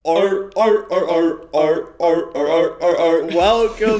Welcome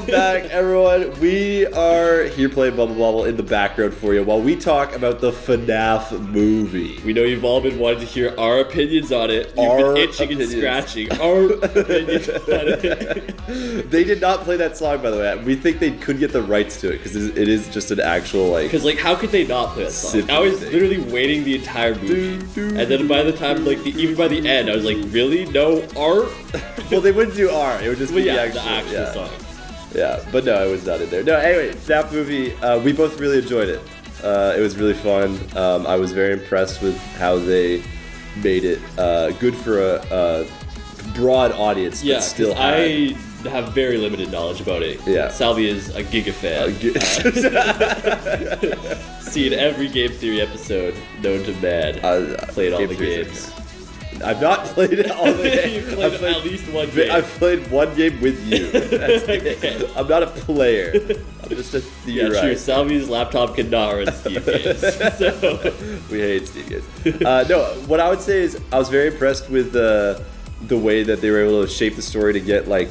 back, everyone. We are here playing Bubble Bobble in the background for you while we talk about the Fnaf movie. We know you've all been wanting to hear our opinions on it. You've been itching and scratching our opinions on it. They did not play that song, by the way. We think they could get the rights to it because it is just an actual, like... Because, like, how could they not play that song? I was literally waiting the entire movie. And then by the time, like, even by the end, I was like, really? No art? Well, they wouldn't do art. It would just be the actual song. Yeah, but no, it was not in there. No, anyway, that movie, we both really enjoyed it. It was really fun. I was very impressed with how they made it good for a broad audience. Yeah, still I have very limited knowledge about it. Yeah. Salvy is a Giga fan. Seen every Game Theory episode known to man. Played all the games. I've not played all the games. You've played at least one game. I've played one game with you. That's it. I'm not a player. I'm just a theorist. Yeah, true. Salvy's laptop cannot run Steam games. So. We hate Steam games. No, what I would say is I was very impressed with the way that they were able to shape the story to get like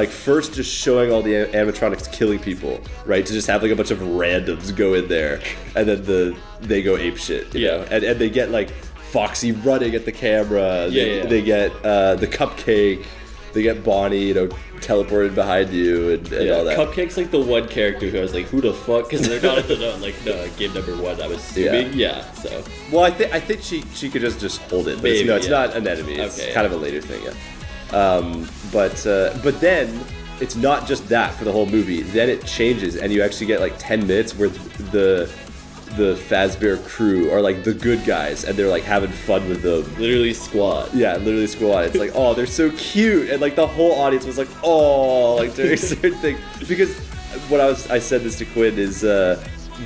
first just showing all the animatronics killing people, right? To just have like a bunch of randoms go in there, and then they go apeshit, you know? And they get like Foxy running at the camera. They get the cupcake. They get Bonnie, teleported behind you and all that. Cupcake's like the one character who I was like, who the fuck? Because they're not in the game number one. I was assuming, so. Well, I think she could just hold it. But maybe, it's not an enemy. It's kind of a later thing. But then it's not just that for the whole movie. Then it changes, and you actually get like 10 minutes where the Fazbear crew are like the good guys, and they're like having fun with them. Literally squad. Yeah, literally squad. It's like, oh, they're so cute, and like the whole audience was like, oh, like during certain things. Because what I said this to Quinn is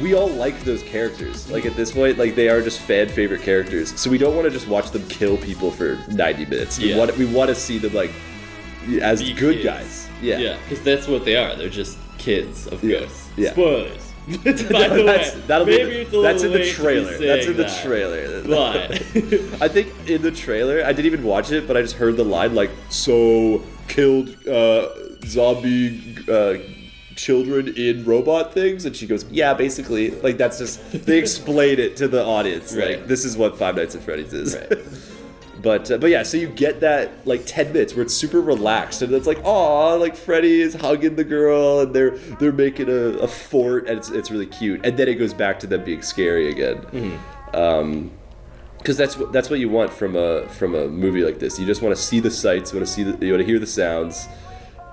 we all like those characters. Like at this point, like they are just fan favorite characters. So we don't want to just watch them kill people for 90 minutes. We want to see them like as good guys. Yeah, because that's what they are. They're just kids of ghosts. Yeah. Spoilers. By the way, that's in the trailer. That's in the trailer. But I think in the trailer, I didn't even watch it, but I just heard the line like, "So killed zombie children in robot things," and she goes, "Yeah, basically." Like that's just they explain it to the audience. Right. Like this is what Five Nights at Freddy's is. Right. But yeah, so you get that like 10 minutes where it's super relaxed, and it's like, oh, like Freddy is hugging the girl, and they're making a fort, and it's really cute. And then it goes back to them being scary again, because that's what you want from a movie like this. You just want to see the sights, you want to hear the sounds.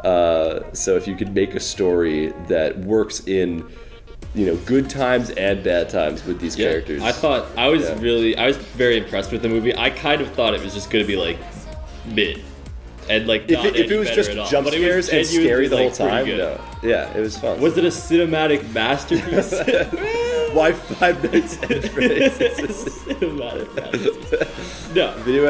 So if you could make a story that works in good times and bad times with these characters. I was very impressed with the movie. I kind of thought it was just going to be like mid. And like if it was just jump scares and scary the whole time, no. Yeah, it was fun. Was it a cinematic masterpiece? Why Five Nights at Freddy's? It's a cinematic masterpiece. No. Video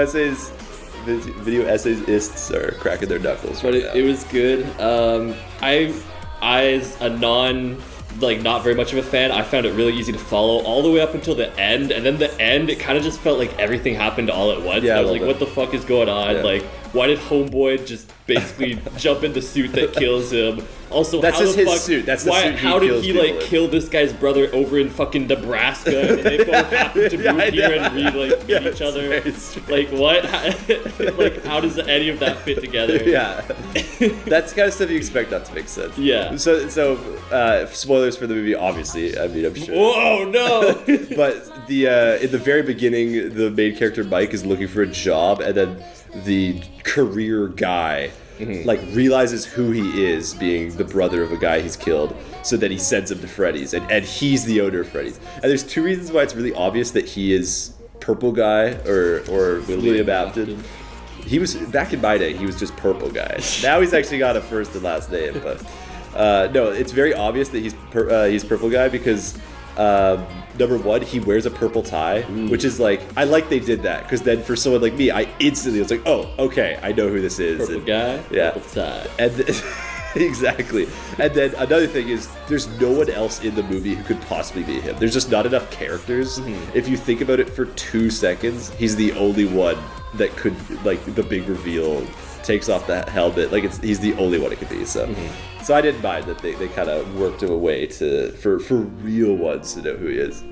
essayists are cracking their knuckles. But it was good. I as a not very much of a fan, I found it really easy to follow all the way up until the end, and then the end, it kind of just felt like evereverything happened all at once. Yeah, I was like, what the fuck is going on? Yeah. Like, why did Homeboy just basically jump in the suit that kills him? Also, that's just his suit. That's the suit. How did he like kill this guy's brother over in fucking Nebraska? And they both happen to move here and meet each other. Like what? Like how does any of that fit together? Yeah, that's the kind of stuff you expect not to make sense. Yeah. So spoilers for the movie, obviously. I mean, I'm sure. Whoa, no! But in the very beginning, the main character Mike is looking for a job, and then the career guy like realizes who he is, being the brother of a guy he's killed, so that he sends him to Freddy's, and he's the owner of Freddy's. And there's two reasons why it's really obvious that he is Purple Guy or William Afton. He was, back in my day, he was just Purple Guy. Now he's actually got a first and last name, but no, it's very obvious that he's Purple Guy because number one, he wears a purple tie, which is like, I like they did that, because then for someone like me, I instantly was like, oh, okay, I know who this is. Purple guy, yeah. purple tie. And exactly. And then another thing is, there's no one else in the movie who could possibly be him. There's just not enough characters. If you think about it for 2 seconds, he's the only one that could, like, the big reveal takes off that helmet. Like, he's the only one it could be. So, so I didn't mind that they kind of worked him away for real ones to know who he is.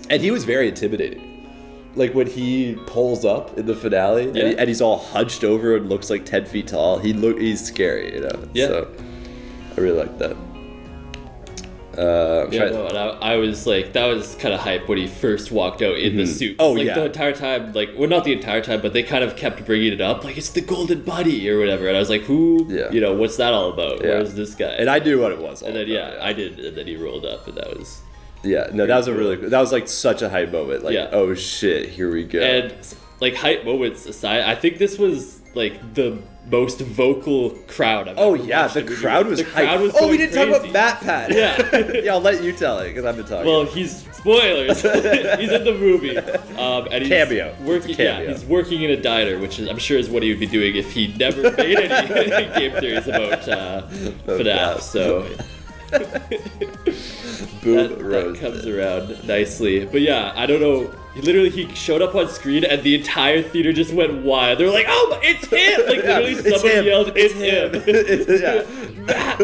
And he was very intimidating. Like, when he pulls up in the finale, and he's all hunched over and looks like 10 feet tall, he's scary, you know? Yeah. So, I really like that. And I was like, that was kind of hype when he first walked out in the suit. Oh, like, yeah. the entire time, like, well, not the entire time, but they kind of kept bringing it up, like, it's the Golden Buddy or whatever. And I was like, who, you know, what's that all about? Yeah. Where's this guy? And I knew what it was. And then, I did, and then he rolled up, and that was... Yeah, no, that was that was like such a hype moment. Like, oh shit, here we go. And like hype moments aside, I think this was like the most vocal crowd I've ever watched. The crowd was hype. Oh, we didn't talk about MatPat. Yeah. I'll let you tell it because I've been talking. Well, spoilers. He's in the movie. And he's cameo. Working, he's working in a diner, which I'm sure is what he would be doing if he never made any game theories about Fnaf. So. Boom, that comes around nicely. But yeah, I don't know. He showed up on screen and the entire theater just went wild. They were like, "Oh, it's him!" Like literally, someone yelled, "It's him!" Matt.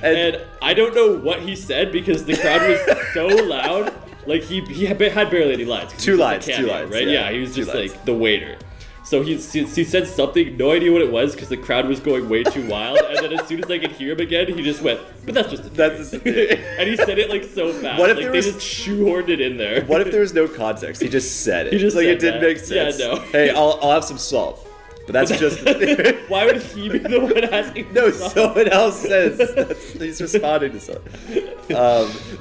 And I don't know what he said because the crowd was so loud. Like he had barely any lines. Two lines, right? Yeah, he was just like the waiter. So he said something, no idea what it was, because the crowd was going way too wild. And then as soon as I could hear him again, he just went, "But that's just a theory." And he said it like so fast. What if they just shoehorned it in there? What if there was no context? He just said it. He just like said it didn't make sense. Yeah, no. Hey, I'll have some salt. But that's just a theory. Why would he be the one asking? No, someone else says he's responding to something.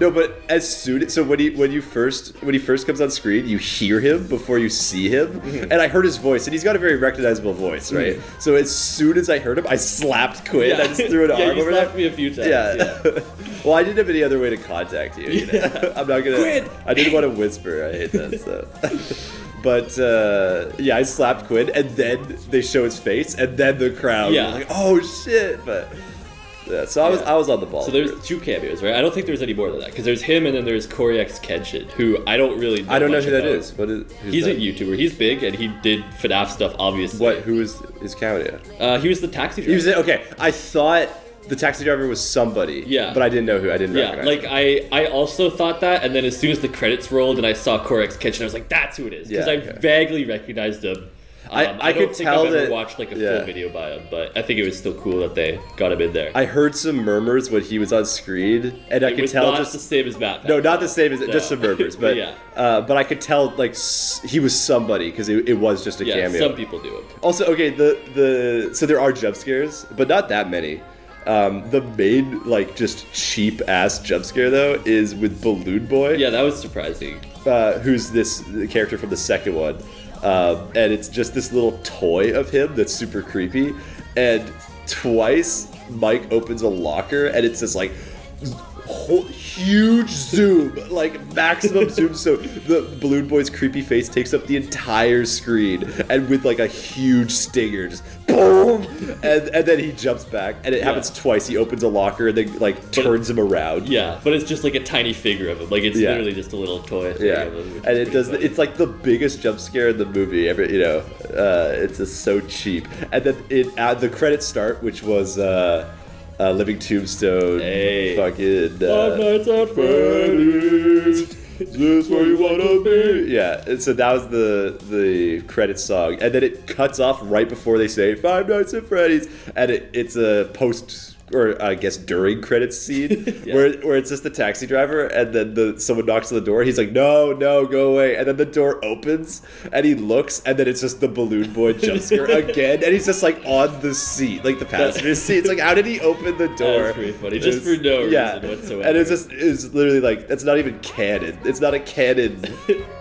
No, but as soon so when he first comes on screen, you hear him before you see him, and I heard his voice, and he's got a very recognizable voice, right? So as soon as I heard him, I slapped Quinn. I just threw an arm over there. Yeah, you slapped me a few times. Yeah. Well, I didn't have any other way to contact you. You know? I'm not gonna. Quinn! I didn't want to whisper. I hate that stuff. But I slapped Quinn, and then they show his face, and then the crowd was like, "Oh shit!" But so I was on the ball. So there's 2 cameos, right? I don't think there's any more than that because there's him, and then there's Corey X Kenshin, who I don't know. I don't know who that is. He's a YouTuber. He's big, and he did FNAF stuff, obviously. Who is his cameo? He was the taxi driver. Okay. I thought the taxi driver was somebody. Yeah. But I didn't know who. I didn't recognize like him. I also thought that, and then as soon as the credits rolled and I saw Corey X Kenshin, I was like, "That's who it is," because I vaguely recognized him. I could tell I've ever watched like a full video by him, but I think it was still cool that they got him in there. I heard some murmurs when he was on screen, and I could tell not the same as Matt. No, not the same as just some murmurs, but but I could tell like he was somebody because it was just a cameo. Some people do it. Also, okay, so there are jump scares, but not that many. The main like just cheap ass jump scare though is with Balloon Boy. Yeah, that was surprising. Who's the character from the second one. And it's just this little toy of him that's super creepy. And twice, Mike opens a locker, and it's this like huge zoom, like maximum zoom. So the Balloon Boy's creepy face takes up the entire screen, and with like a huge stinger, just boom, and then he jumps back, and it happens twice. He opens a locker and then like turns him around. Yeah, but it's just like a tiny figure of him. Like it's literally just a little toy. And it does. Funny. It's like the biggest jump scare in the movie. It's just so cheap. And then the credits start, which was. Living Tombstone, fucking Five Nights at Freddy's. Is this where you wanna be? Yeah, and so that was the credits song, and then it cuts off right before they say Five Nights at Freddy's, and it's a post. Or I guess during credits scene where it's just the taxi driver, and then someone knocks on the door. He's like, no, go away. And then the door opens, and he looks, and then it's just the Balloon Boy jump scare again. And he's just like on the seat, like the passenger seat. It's like, how did he open the door? That's pretty funny, just for no reason whatsoever. And it's literally like, it's not even canon. It's not a canon.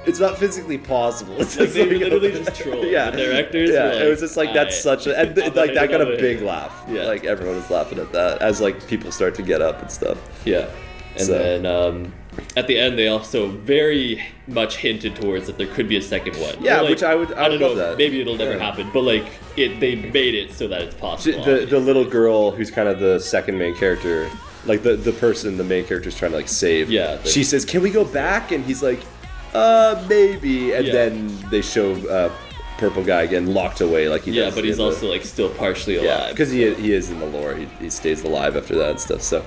It's not physically possible. It's like they literally just trolled. Yeah, the directors. Yeah, were like, it was just like that's such a and like that got a big laugh. Yeah, like everyone was laughing at that as like people start to get up and stuff. Yeah, and then at the end they also very much hinted towards that there could be a second one. Yeah, like, which I don't know. love that. Maybe it'll never happen, but like they made it so that it's possible. The little girl who's kind of the second main character, like the person the main character is trying to like save. Yeah. She says, "Can we go back?" And he's like, maybe." And then they show purple guy again locked away like he does. Yeah, but he's also like still partially alive. Yeah, because he is in the lore. He stays alive after that and stuff.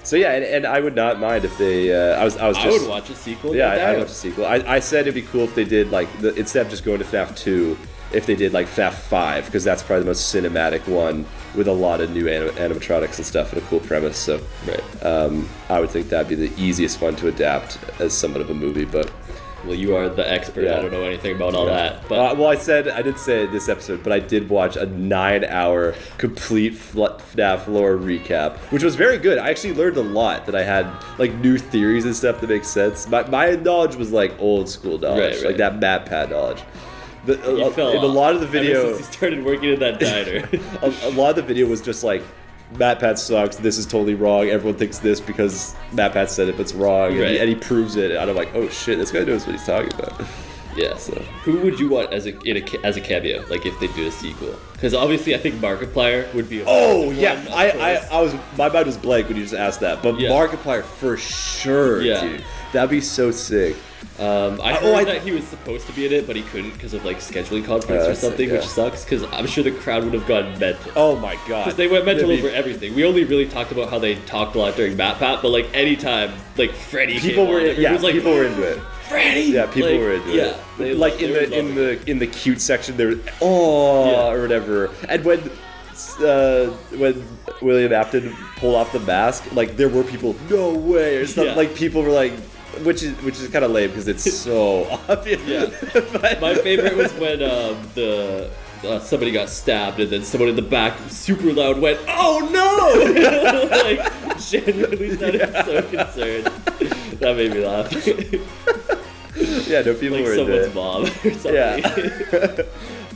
So yeah, and I would not mind if they. I would watch a sequel. Yeah, I'd watch a sequel. I said it'd be cool if they did like instead of just going to FNAF 2, if they did like FNAF 5, because that's probably the most cinematic one with a lot of new animatronics and stuff and a cool premise. So I would think that'd be the easiest one to adapt as somewhat of a movie, but. Well, you are the expert. Yeah. I don't know anything about all that. But I did say it this episode, but I did watch a 9-hour complete FNAF lore recap, which was very good. I actually learned a lot that I had like new theories and stuff that make sense. My knowledge was like old school knowledge, like that MatPat knowledge. In a lot of the video, ever since you started working in that diner. a lot of the video was just like, MatPat sucks, this is totally wrong, everyone thinks this because MatPat said it, but it's wrong, and he proves it, and I'm like, oh shit, this guy knows what he's talking about. Yeah. So who would you want as a cameo, like if they do a sequel? Because obviously I think Markiplier would be a I was, my mind was blank when you just asked that, but Markiplier for sure, dude. That'd be so sick. I heard that he was supposed to be in it, but he couldn't because of like scheduling conflicts or something, which sucks. Because I'm sure the crowd would have gone mental. Oh my god! Because they went mental over everything. We only really talked about how they talked a lot during MatPat, but like anytime like Freddy, people were into it. Freddy, yeah, people were into it. Yeah, like in the cute section, there or whatever. And when William Afton pulled off the mask, like there were people, no way, or something. Like people were like. Which is kind of lame because it's so obvious. Yeah. My favorite was when somebody got stabbed and then someone in the back super loud went, "Oh no!" Like genuinely sounded so concerned. That made me laugh. Yeah, no, people like were into someone's mom or something. Yeah.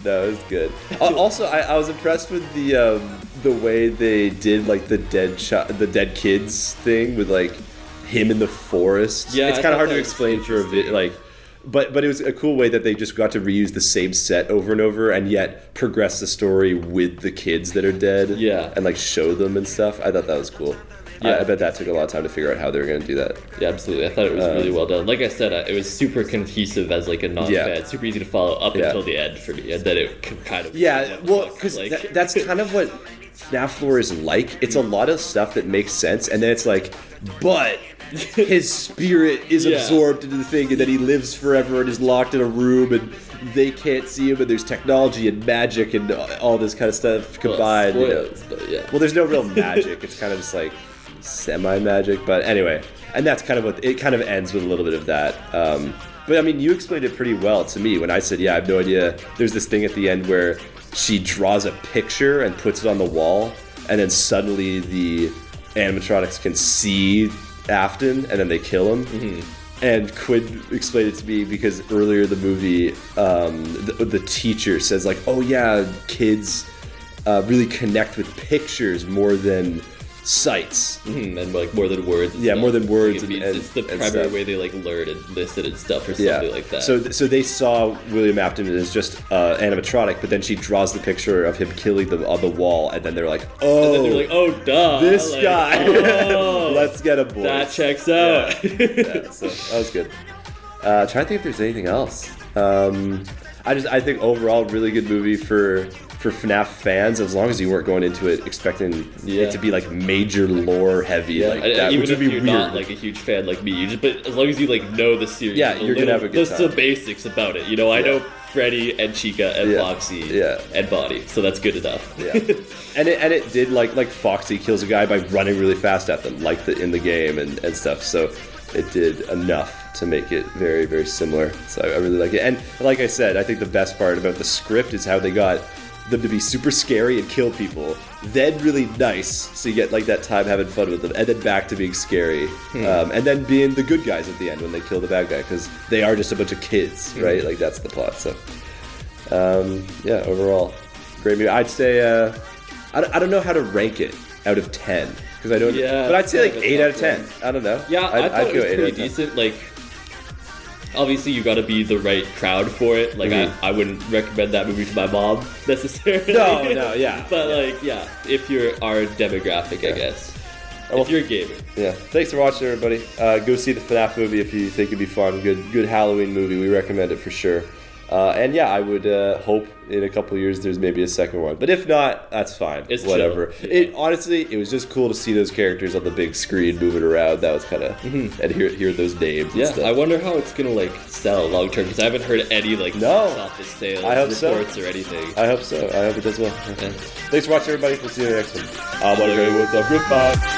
No, it was good. Also, I was impressed with the way they did like the dead kids thing with like. Him in the forest. Yeah, it's kind of hard to explain for a bit, like, but it was a cool way that they just got to reuse the same set over and over, and yet progress the story with the kids that are dead. Yeah, and like show them and stuff. I thought that was cool. Yeah, I bet that took a lot of time to figure out how they were going to do that. Yeah, absolutely. I thought it was really well done. Like I said, it was super cohesive as like a non-fan, super easy to follow up until the end for me, and then it kind of because like, that's kind of what FNAF lore is like. It's a lot of stuff that makes sense, and then it's like, but his spirit is absorbed into the thing, and then he lives forever and is locked in a room, and they can't see him, and there's technology and magic and all this kind of stuff combined. Well, spoilers, but well, there's no real magic. It's kind of just like semi-magic, but anyway, and that's kind of what it kind of ends with, a little bit of that. But I mean, you explained it pretty well to me when I said, I have no idea. There's this thing at the end where she draws a picture and puts it on the wall, and then suddenly the animatronics can see Afton, and then they kill him. Mm-hmm. And Quinn explained it to me because earlier in the movie, the teacher says like, "Oh yeah, kids really connect with pictures more than sights, and like more than words." Yeah, more than words. It's the primary way they like learn and listen and stuff, or something like that. So they saw William Afton as just animatronic, but then she draws the picture of him killing them on the wall, and then they're like, "Oh," and then they're like, "Oh, duh, this guy, let's get a boy." That checks out. So that was good. Trying to think if there's anything else. I think overall really good movie for FNAF fans, as long as you weren't going into it expecting it to be like major lore heavy, like that, even which if would be you're weird. Not like a huge fan like me, but as long as you like know the series, you're gonna have a good time. Just the basics about it, I know Freddy and Chica and Foxy and Bonnie, so that's good enough. And it did like Foxy kills a guy by running really fast at them, like in the game and stuff. So it did enough to make it very, very similar. So I really like it. And like I said, I think the best part about the script is how they got them to be super scary and kill people, then really nice, so you get like that time having fun with them, and then back to being scary, and then being the good guys at the end when they kill the bad guy, because they are just a bunch of kids, right? Like that's the plot. So overall great movie. I'd say I don't know how to rank it out of 10, because I don't. Yeah, but I'd say kind like of a 8 out of tough 10. one. I don't know. Yeah, I thought it was 8 out pretty of 10. decent. Like, obviously, you got to be the right crowd for it. Like, I wouldn't recommend that movie to my mom necessarily. No, yeah. But like, yeah, if you're our demographic, I guess. If you're a gamer. Yeah. Thanks for watching, everybody. Go see the FNAF movie if you think it'd be fun. Good Halloween movie. We recommend it for sure. And yeah, I would hope in a couple of years there's maybe a second one. But if not, that's fine. It's whatever. chill. Yeah. Honestly, it was just cool to see those characters on the big screen moving around. That was kind of and hear those names. And Yeah, stuff. I wonder how it's gonna like sell long term because I haven't heard any like box office sales reports or anything. I hope so. I hope it does well. Yeah. Thanks for watching, everybody. We'll see you in the next one. I'm Goodbye.